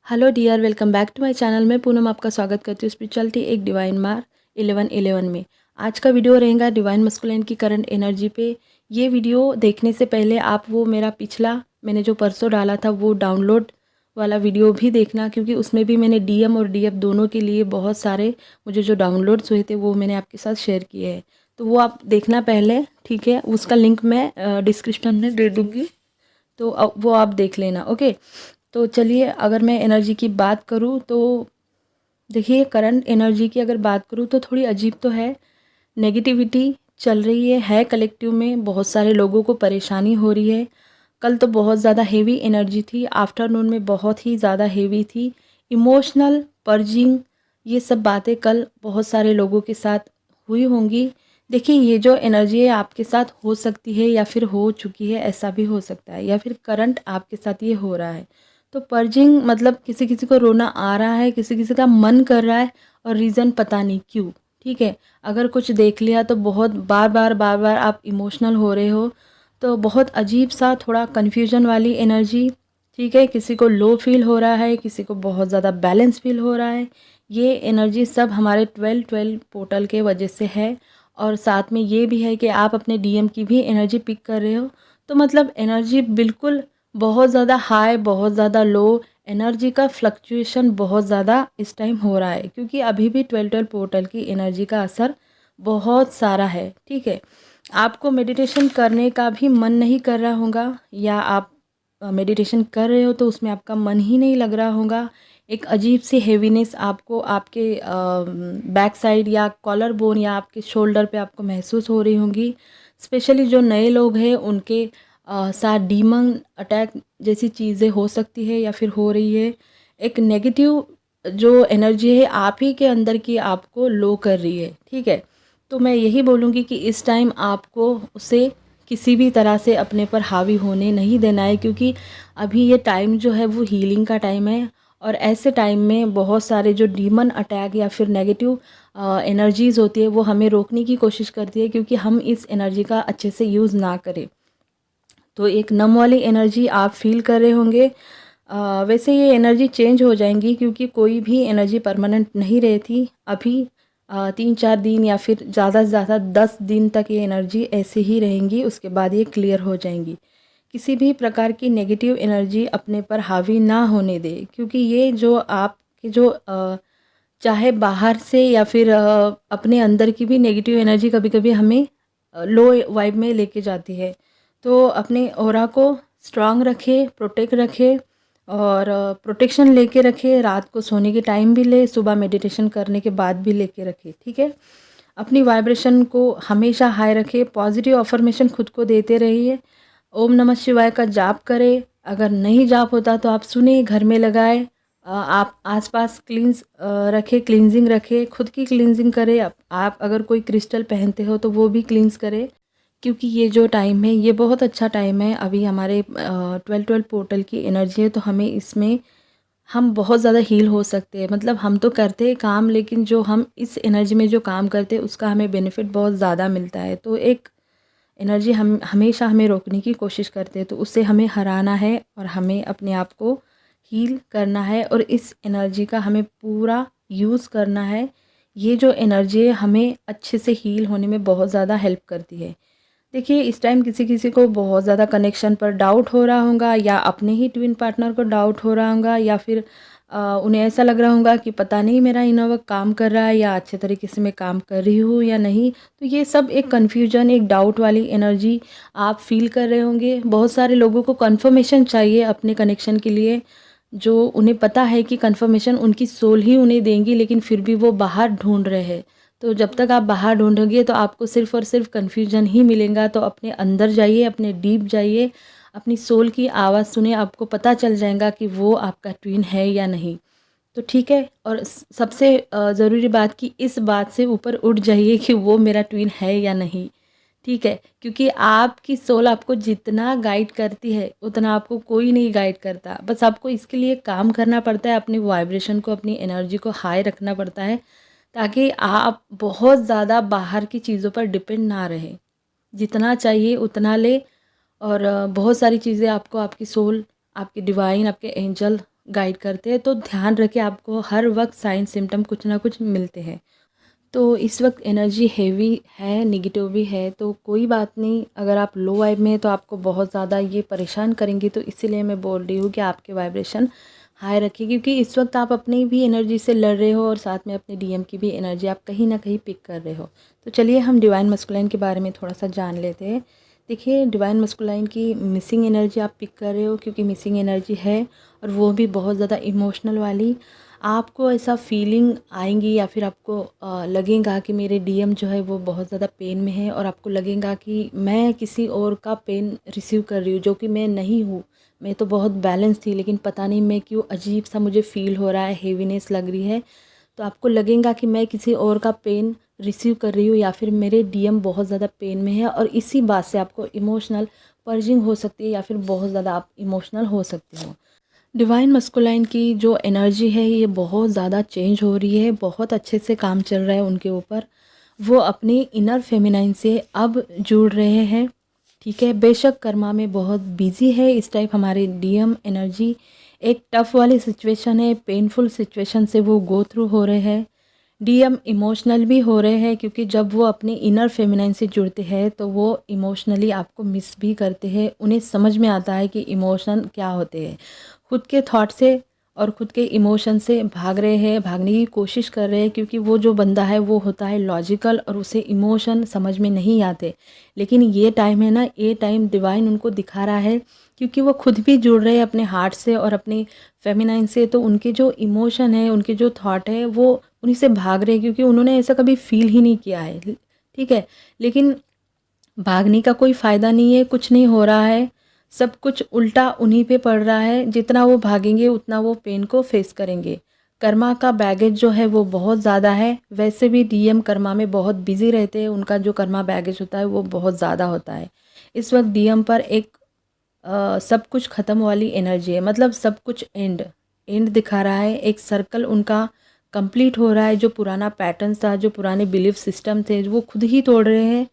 Hello dear, welcome back to my channel. मैं पूनम आपका स्वागत करती हूँ स्पिरिचुअलिटी एक डिवाइन मार 1111 में। आज का वीडियो रहेगा डिवाइन मस्कुलिन की करंट एनर्जी पे। ये वीडियो देखने से पहले आप वो मेरा पिछला मैंने जो परसों डाला था वो डाउनलोड वाला वीडियो भी देखना, क्योंकि उसमें भी मैंने डीएम और डीएफ दोनों के लिए बहुत सारे मुझे जो डाउनलोड्स हुए थे वो मैंने आपके साथ शेयर किए हैं। तो वो आप देखना पहले, ठीक है। उसका लिंक मैं डिस्क्रिप्शन में दे दूँगी, तो वो आप देख लेना, ओके। तो चलिए, अगर मैं एनर्जी की बात करूँ तो देखिए, करंट एनर्जी की अगर बात करूँ तो थोड़ी अजीब तो है। नेगेटिविटी चल रही है कलेक्टिव में, बहुत सारे लोगों को परेशानी हो रही है। कल तो बहुत ज़्यादा हेवी एनर्जी थी, आफ्टरनून में बहुत ही ज़्यादा हेवी थी। इमोशनल पर्जिंग, ये सब बातें कल बहुत सारे लोगों के साथ हुई होंगी। देखिए, ये जो एनर्जी है आपके साथ हो सकती है या फिर हो चुकी है, ऐसा भी हो सकता है, या फिर करंट आपके साथ ये हो रहा है। तो पर्जिंग मतलब किसी किसी को रोना आ रहा है, किसी किसी का मन कर रहा है, और रीज़न पता नहीं क्यों, ठीक है। अगर कुछ देख लिया तो बहुत बार बार आप इमोशनल हो रहे हो, तो बहुत अजीब सा थोड़ा कन्फ्यूजन वाली एनर्जी, ठीक है। किसी को लो फील हो रहा है, किसी को बहुत ज़्यादा बैलेंस फील हो रहा है। ये एनर्जी सब हमारे 12-12 पोर्टल के वजह से है। और साथ में ये भी है कि आप अपने डीएम की भी एनर्जी पिक कर रहे हो। तो मतलब एनर्जी बिल्कुल बहुत ज़्यादा हाई, बहुत ज़्यादा लो, एनर्जी का फ्लक्चुएशन बहुत ज़्यादा इस टाइम हो रहा है, क्योंकि अभी भी 12-12 पोर्टल की एनर्जी का असर बहुत सारा है, ठीक है। आपको मेडिटेशन करने का भी मन नहीं कर रहा होगा, या आप मेडिटेशन कर रहे हो तो उसमें आपका मन ही नहीं लग रहा होगा। एक अजीब सी हेवीनेस आपको आपके बैक साइड या कॉलर बोन या आपके शोल्डर पे आपको महसूस हो रही होंगी। स्पेशली जो नए लोग हैं उनके साथ डीमन अटैक जैसी चीज़ें हो सकती है या फिर हो रही है। एक नेगेटिव जो एनर्जी है आप ही के अंदर की आपको लो कर रही है, ठीक है। तो मैं यही बोलूँगी कि इस टाइम आपको उसे किसी भी तरह से अपने पर हावी होने नहीं देना है, क्योंकि अभी ये टाइम जो है वो हीलिंग का टाइम है। और ऐसे टाइम में बहुत सारे जो डीमन अटैक या फिर नेगेटिव एनर्जीज़ होती है वो हमें रोकने की कोशिश करती है, क्योंकि हम इस एनर्जी का अच्छे से यूज़ ना करें। तो एक नम वाली एनर्जी आप फील कर रहे होंगे। वैसे ये एनर्जी चेंज हो जाएंगी, क्योंकि कोई भी एनर्जी परमानेंट नहीं रहती। अभी 3-4 दिन या फिर ज़्यादा से ज़्यादा 10 दिन तक ये एनर्जी ऐसे ही रहेंगी, उसके बाद ये क्लियर हो जाएंगी। किसी भी प्रकार की नेगेटिव एनर्जी अपने पर हावी ना होने दे, क्योंकि ये जो आपके जो चाहे बाहर से या फिर अपने अंदर की भी नेगेटिव एनर्जी कभी कभी हमें लो वाइब में लेके जाती है। तो अपने ऑरा को स्ट्रांग रखे, प्रोटेक्ट रखे, और प्रोटेक्शन लेके रखे। रात को सोने के टाइम भी ले, सुबह मेडिटेशन करने के बाद भी लेके रखे, ठीक है। अपनी वाइब्रेशन को हमेशा हाई रखे, पॉजिटिव अफर्मेशन खुद को देते रहिए। ओम नमः शिवाय का जाप करें। अगर नहीं जाप होता तो आप सुने, घर में लगाए। आप आसपास क्लींस रखें, क्लींजिंग रखें, खुद की क्लींजिंग करें। आप अगर कोई क्रिस्टल पहनते हो तो वो भी क्लींस करें, क्योंकि ये जो टाइम है ये बहुत अच्छा टाइम है। अभी हमारे 12-12 पोर्टल की एनर्जी है, तो हमें इसमें हम बहुत ज़्यादा हील हो सकते हैं। मतलब हम तो करते हैं काम, लेकिन जो हम इस एनर्जी में जो काम करते हैं उसका हमें बेनिफिट बहुत ज़्यादा मिलता है। तो एक एनर्जी हम हमेशा हमें रोकने की कोशिश करते हैं, तो उससे हमें हराना है और हमें अपने आप को हील करना है, और इस एनर्जी का हमें पूरा यूज़ करना है। ये जो एनर्जी है हमें अच्छे से हील होने में बहुत ज़्यादा हेल्प करती है। देखिए, इस टाइम किसी किसी को बहुत ज़्यादा कनेक्शन पर डाउट हो रहा होगा, या अपने ही ट्विन पार्टनर को डाउट हो रहा होगा, या फिर उन्हें ऐसा लग रहा होगा कि पता नहीं मेरा इनर वर्क काम कर रहा है या अच्छे तरीके से मैं काम कर रही हूँ या नहीं। तो ये सब एक कन्फ्यूजन, एक डाउट वाली एनर्जी आप फील कर रहे होंगे। बहुत सारे लोगों को कन्फर्मेशन चाहिए अपने कनेक्शन के लिए, जो उन्हें पता है कि कन्फर्मेशन उनकी सोल ही उन्हें देंगी, लेकिन फिर भी वो बाहर ढूंढ रहे हैं। तो जब तक आप बाहर ढूंढोगे तो आपको सिर्फ़ और सिर्फ कन्फ्यूजन ही मिलेगा। तो अपने अंदर जाइए, अपने डीप जाइए, अपनी सोल की आवाज़ सुने, आपको पता चल जाएगा कि वो आपका ट्विन है या नहीं। तो ठीक है। और सबसे ज़रूरी बात कि इस बात से ऊपर उठ जाइए कि वो मेरा ट्विन है या नहीं, ठीक है। क्योंकि आपकी सोल आपको जितना गाइड करती है उतना आपको कोई नहीं गाइड करता। बस आपको इसके लिए काम करना पड़ता है, अपनी वाइब्रेशन को, अपनी एनर्जी को हाई रखना पड़ता है, ताकि आप बहुत ज़्यादा बाहर की चीज़ों पर डिपेंड ना रहें। जितना चाहिए उतना ले, और बहुत सारी चीज़ें आपको आपकी सोल, आपके डिवाइन, आपके एंजल गाइड करते हैं। तो ध्यान रखें, आपको हर वक्त साइन सिम्टम कुछ ना कुछ मिलते हैं। तो इस वक्त एनर्जी हेवी है, नेगेटिव भी है, तो कोई बात नहीं। अगर आप लो वाइब में हैं तो आपको बहुत ज़्यादा ये परेशान करेंगी, तो इसीलिए मैं बोल रही हूँ कि आपके वाइब्रेशन हाई रखिए, क्योंकि इस वक्त आप अपनी भी एनर्जी से लड़ रहे हो और साथ में अपने डीएम की भी एनर्जी आप कहीं ना कहीं पिक कर रहे हो। तो चलिए हम डिवाइन मस्कुलाइन के बारे में थोड़ा सा जान लेते हैं। देखिए, डिवाइन मस्कुलाइन की मिसिंग एनर्जी आप पिक कर रहे हो, क्योंकि मिसिंग एनर्जी है और वो भी बहुत ज़्यादा इमोशनल वाली। आपको ऐसा फीलिंग आएंगी या फिर आपको लगेगा कि मेरे डीएम जो है वो बहुत ज़्यादा पेन में है, और आपको लगेगा कि मैं किसी और का पेन रिसीव कर रही हूँ, जो कि मैं नहीं हूँ। मैं तो बहुत बैलेंस थी, लेकिन पता नहीं मैं क्यों अजीब सा मुझे फ़ील हो रहा है, हेवीनेस लग रही है। तो आपको लगेगा कि मैं किसी और का पेन रिसीव कर रही हूँ, या फिर मेरे डीएम बहुत ज़्यादा पेन में है, और इसी बात से आपको इमोशनल पर्जिंग हो सकती है, या फिर बहुत ज़्यादा आप इमोशनल हो सकते हो। डिवाइन मस्कुलाइन की जो एनर्जी है ये बहुत ज़्यादा चेंज हो रही है, बहुत अच्छे से काम चल रहा है उनके ऊपर। वो अपनी इनर फेमिनाइन से अब जुड़ रहे हैं, ठीक है। बेशक कर्मा में बहुत बिजी है इस टाइप हमारे डीएम एनर्जी। एक टफ़ वाली सिचुएशन है, पेनफुल सिचुएशन से वो गो थ्रू हो रहे हैं। डीएम इमोशनल भी हो रहे हैं, क्योंकि जब वो अपनी इनर फेमिनाइन से जुड़ते हैं तो वो इमोशनली आपको मिस भी करते हैं। उन्हें समझ में आता है कि इमोशन क्या होते हैं। खुद के थॉट से और खुद के इमोशन से भाग रहे हैं, भागने की कोशिश कर रहे हैं, क्योंकि वो जो बंदा है वो होता है लॉजिकल और उसे इमोशन समझ में नहीं आते। लेकिन ये टाइम है ना, ये टाइम डिवाइन उनको दिखा रहा है, क्योंकि वो खुद भी जुड़ रहे हैं अपने हार्ट से और अपने फेमिनाइन से। तो उनके जो इमोशन है, उनके जो थॉट है, वो उन्हीं से भाग रहे हैं, क्योंकि उन्होंने ऐसा कभी फील ही नहीं किया है, ठीक है। लेकिन भागने का कोई फ़ायदा नहीं है, कुछ नहीं हो रहा है, सब कुछ उल्टा उन्हीं पे पड़ रहा है। जितना वो भागेंगे उतना वो पेन को फेस करेंगे। कर्मा का बैगेज जो है वो बहुत ज़्यादा है। वैसे भी डीएम कर्मा में बहुत बिजी रहते हैं, उनका जो कर्मा बैगेज होता है वो बहुत ज़्यादा होता है। इस वक्त डीएम पर एक सब कुछ ख़त्म वाली एनर्जी है, मतलब सब कुछ एंड एंड दिखा रहा है। एक सर्कल उनका कंप्लीट हो रहा है। जो पुराना पैटर्न था, जो पुराने बिलीफ सिस्टम थे, वो खुद ही तोड़ रहे हैं,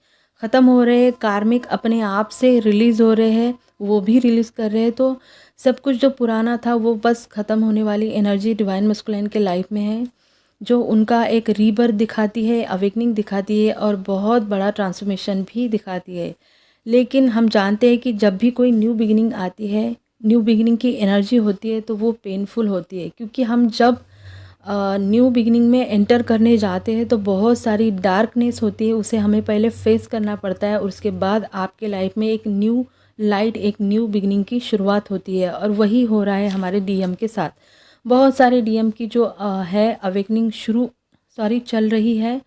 ख़त्म हो रहे हैं। कार्मिक अपने आप से रिलीज़ हो रहे हैं, वो भी रिलीज़ कर रहे हैं। तो सब कुछ जो पुराना था वो बस ख़त्म होने वाली एनर्जी डिवाइन मस्कुलाइन के लाइफ में है, जो उनका एक रीबर्थ दिखाती है, अवेकनिंग दिखाती है, और बहुत बड़ा ट्रांसफॉर्मेशन भी दिखाती है। लेकिन हम जानते हैं कि जब भी कोई न्यू बिगिनिंग आती है, न्यू बिगिनिंग की एनर्जी होती है, तो वो पेनफुल होती है, क्योंकि हम जब न्यू बिगिनिंग में एंटर करने जाते हैं तो बहुत सारी डार्कनेस होती है, उसे हमें पहले फेस करना पड़ता है, और उसके बाद आपके लाइफ में एक न्यू लाइट, एक न्यू बिगिनिंग की शुरुआत होती है। और वही हो रहा है हमारे डीएम के साथ। बहुत सारे डीएम की जो है अवेकनिंग चल रही है।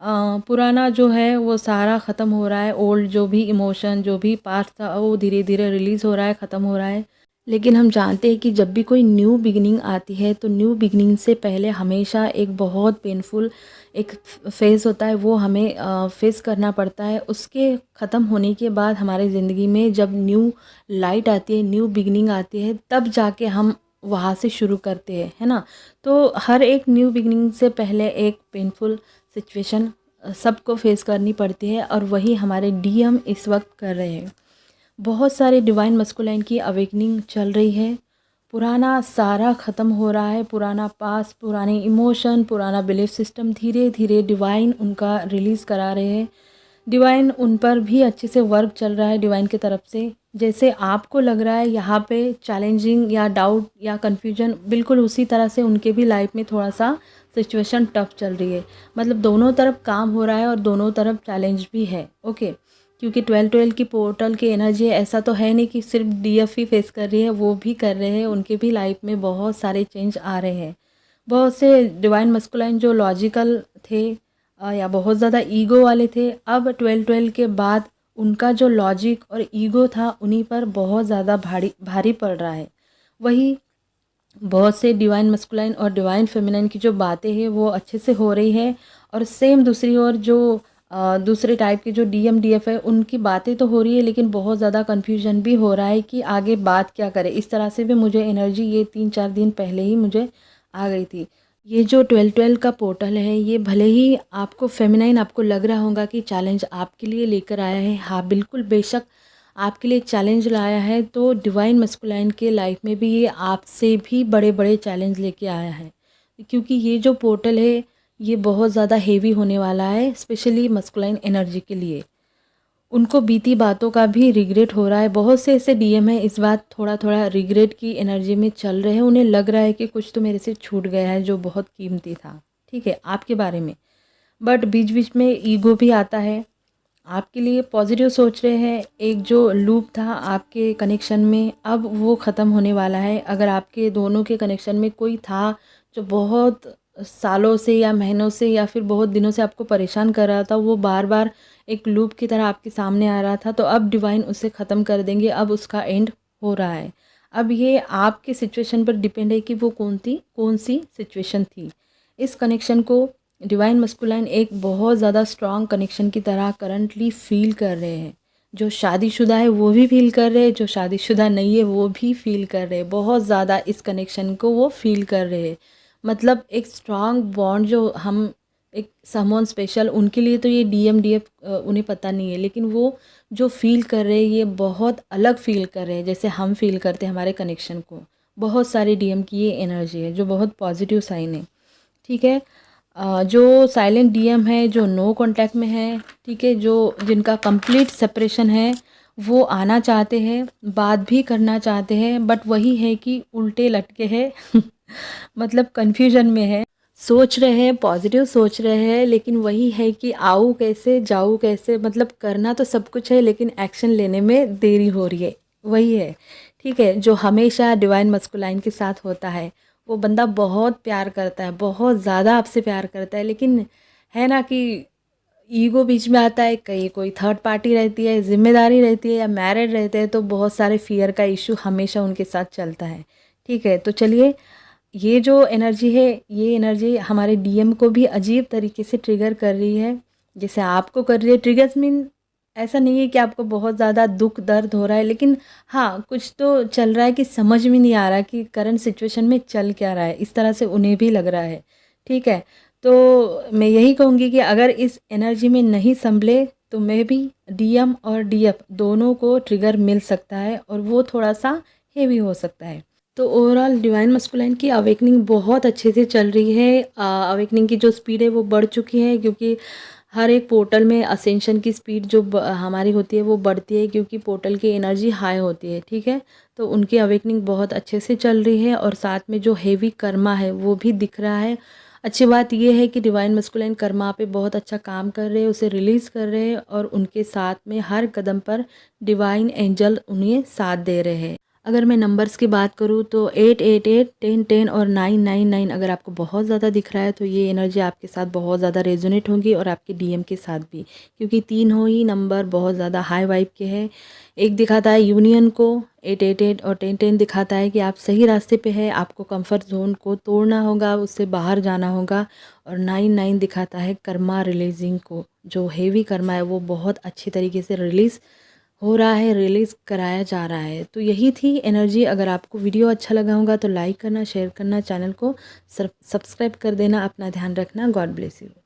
पुराना जो है वो सारा ख़त्म हो रहा है। ओल्ड जो भी इमोशन, जो भी पास्ट था, वो धीरे धीरे रिलीज़ हो रहा है, ख़त्म हो रहा है। लेकिन हम जानते हैं कि जब भी कोई न्यू बिगिनिंग आती है, तो न्यू बिगिनिंग से पहले हमेशा एक बहुत पेनफुल एक फेज़ होता है, वो हमें फेस करना पड़ता है। उसके ख़त्म होने के बाद हमारी ज़िंदगी में जब न्यू लाइट आती है, न्यू बिगिनिंग आती है, तब जाके हम वहाँ से शुरू करते हैं, है ना। तो हर एक न्यू बिगिनिंग से पहले एक पेनफुल सिचुएशन सबको फेस करनी पड़ती है, और वही हमारे डीएम इस वक्त कर रहे हैं। बहुत सारे डिवाइन मस्कुलाइन की अवेकनिंग चल रही है। पुराना सारा ख़त्म हो रहा है, पुराना पास्ट, पुराने इमोशन, पुराना बिलीफ सिस्टम धीरे धीरे डिवाइन उनका रिलीज़ करा रहे हैं। डिवाइन उन पर भी अच्छे से वर्क चल रहा है डिवाइन की तरफ से। जैसे आपको लग रहा है यहाँ पे चैलेंजिंग या डाउट या कन्फ्यूजन, बिल्कुल उसी तरह से उनके भी लाइफ में थोड़ा सा सिचुएशन टफ चल रही है। मतलब दोनों तरफ काम हो रहा है और दोनों तरफ चैलेंज भी है, ओके। क्योंकि 12-12 की पोर्टल की एनर्जी है, ऐसा तो है नहीं कि सिर्फ डीएफ ही फेस कर रही है, वो भी कर रहे हैं। उनके भी लाइफ में बहुत सारे चेंज आ रहे हैं। बहुत से डिवाइन मस्कुलाइन जो लॉजिकल थे या बहुत ज़्यादा ईगो वाले थे, अब 12-12 के बाद उनका जो लॉजिक और ईगो था उन्हीं पर बहुत ज़्यादा भारी पड़ रहा है। वही बहुत से डिवाइन मस्कुलाइन और डिवाइन फेमिनाइन की जो बातें हैं वो अच्छे से हो रही है, और सेम दूसरी ओर जो दूसरे टाइप के जो डीएम डीएफ है उनकी बातें तो हो रही है, लेकिन बहुत ज़्यादा कन्फ्यूजन भी हो रहा है कि आगे बात क्या करें। इस तरह से भी मुझे एनर्जी ये 3-4 दिन पहले ही मुझे आ गई थी। ये जो 12-12 का पोर्टल है, ये भले ही आपको फेमिनाइन आपको लग रहा होगा कि चैलेंज आपके लिए लेकर आया है, हाँ बिल्कुल बेशक आपके लिए चैलेंज लाया है, तो डिवाइन मस्कुलाइन के लाइफ में भी ये आपसे भी बड़े बड़े चैलेंज लेके आया है, क्योंकि ये जो पोर्टल है ये बहुत ज़्यादा हेवी होने वाला है, स्पेशली मस्कुलाइन एनर्जी के लिए। उनको बीती बातों का भी रिग्रेट हो रहा है। बहुत से ऐसे डीएम हैं इस बार थोड़ा थोड़ा रिग्रेट की एनर्जी में चल रहे हैं। उन्हें लग रहा है कि कुछ तो मेरे से छूट गया है जो बहुत कीमती था, ठीक है, आपके बारे में। बट बीच बीच में ईगो भी आता है। आपके लिए पॉजिटिव सोच रहे हैं। एक जो लूप था आपके कनेक्शन में, अब वो ख़त्म होने वाला है। अगर आपके दोनों के कनेक्शन में कोई था जो बहुत सालों से या महीनों से या फिर बहुत दिनों से आपको परेशान कर रहा था, वो बार बार एक लूप की तरह आपके सामने आ रहा था, तो अब डिवाइन उसे ख़त्म कर देंगे। अब उसका एंड हो रहा है। अब ये आपके सिचुएशन पर डिपेंड है कि वो कौन सी सिचुएशन थी। इस कनेक्शन को डिवाइन मस्कुलाइन एक बहुत ज़्यादा स्ट्रॉन्ग कनेक्शन की तरह करंटली फील कर रहे हैं। जो शादीशुदा है वो भी फील कर रहे हैं, जो शादीशुदा नहीं है वो भी फील कर रहे हैं। बहुत ज़्यादा इस कनेक्शन को वो फील कर रहे हैं। मतलब एक स्ट्रॉन्ग बॉन्ड जो हम एक समवन स्पेशल, उनके लिए तो ये डीएफ उन्हें पता नहीं है, लेकिन वो जो फील कर रहे हैं ये बहुत अलग फील कर रहे हैं जैसे हम फील करते हैं हमारे कनेक्शन को। बहुत सारे डीएम की ये एनर्जी है जो बहुत पॉजिटिव साइन है, ठीक है। जो साइलेंट डीएम है, जो नो कांटेक्ट में है, ठीक है, जो जिनका कंप्लीट सेपरेशन है, वो आना चाहते हैं, बात भी करना चाहते हैं, बट वही है कि उल्टे लटके हैं मतलब कन्फ्यूजन में है। सोच रहे हैं, पॉजिटिव सोच रहे हैं, लेकिन वही है कि आऊँ कैसे जाऊँ कैसे, मतलब करना तो सब कुछ है लेकिन एक्शन लेने में देरी हो रही है। वही है, ठीक है, जो हमेशा डिवाइन मस्कुलाइन के साथ होता है। वो बंदा बहुत प्यार करता है, बहुत ज़्यादा आपसे प्यार करता है, लेकिन है ना कि ईगो बीच में आता है। कहीं कोई थर्ड पार्टी रहती है, जिम्मेदारी रहती है, या मैरिड रहते हैं, तो बहुत सारे फियर का इशू हमेशा उनके साथ चलता है, ठीक है। तो चलिए, ये जो एनर्जी है, ये एनर्जी हमारे डीएम को भी अजीब तरीके से ट्रिगर कर रही है, जैसे आपको कर रही है। ट्रिगर्स मीन ऐसा नहीं है कि आपको बहुत ज़्यादा दुख दर्द हो रहा है, लेकिन हाँ कुछ तो चल रहा है कि समझ में नहीं आ रहा कि करंट सिचुएशन में चल क्या रहा है, इस तरह से उन्हें भी लग रहा है, ठीक है। तो मैं यही कहूँगी कि अगर इस एनर्जी में नहीं संभले तो मे भी डीएम और डीएफ दोनों को ट्रिगर मिल सकता है और वो थोड़ा सा हेवी हो सकता है। तो ओवरऑल डिवाइन मस्कुलाइन की अवेकनिंग बहुत अच्छे से चल रही है। अवेकनिंग की जो स्पीड है वो बढ़ चुकी है, क्योंकि हर एक पोर्टल में असेंशन की स्पीड जो हमारी होती है वो बढ़ती है, क्योंकि पोर्टल की एनर्जी हाई होती है, ठीक है। तो उनकी अवेकनिंग बहुत अच्छे से चल रही है, और साथ में जो हेवी कर्मा है वो भी दिख रहा है। अच्छी बात यह है कि डिवाइन मस्कुलाइन कर्मा पे बहुत अच्छा काम कर रहे हैं, उसे रिलीज़ कर रहे हैं, और उनके साथ में हर कदम पर डिवाइन एंजल उन्हें साथ दे रहे हैं। अगर मैं नंबर्स की बात करूँ तो 888, 1010 और 999 अगर आपको बहुत ज़्यादा दिख रहा है तो ये एनर्जी आपके साथ बहुत ज़्यादा रेजोनेट होगी, और आपके डीएम के साथ भी, क्योंकि तीनों ही नंबर बहुत ज़्यादा हाई वाइब के हैं। एक दिखाता है यूनियन को, 888, और 1010 दिखाता है कि आप सही रास्ते पे है, आपको कंफर्ट जोन को तोड़ना होगा, उससे बाहर जाना होगा। और 99 दिखाता है कर्मा रिलीजिंग को, जो हेवी कर्मा है वो बहुत अच्छी तरीके से रिलीज़ हो रहा है, रिलीज़ कराया जा रहा है। तो यही थी एनर्जी। अगर आपको वीडियो अच्छा लगा होगा तो लाइक करना, शेयर करना, चैनल को सब्सक्राइब कर देना। अपना ध्यान रखना। God bless you.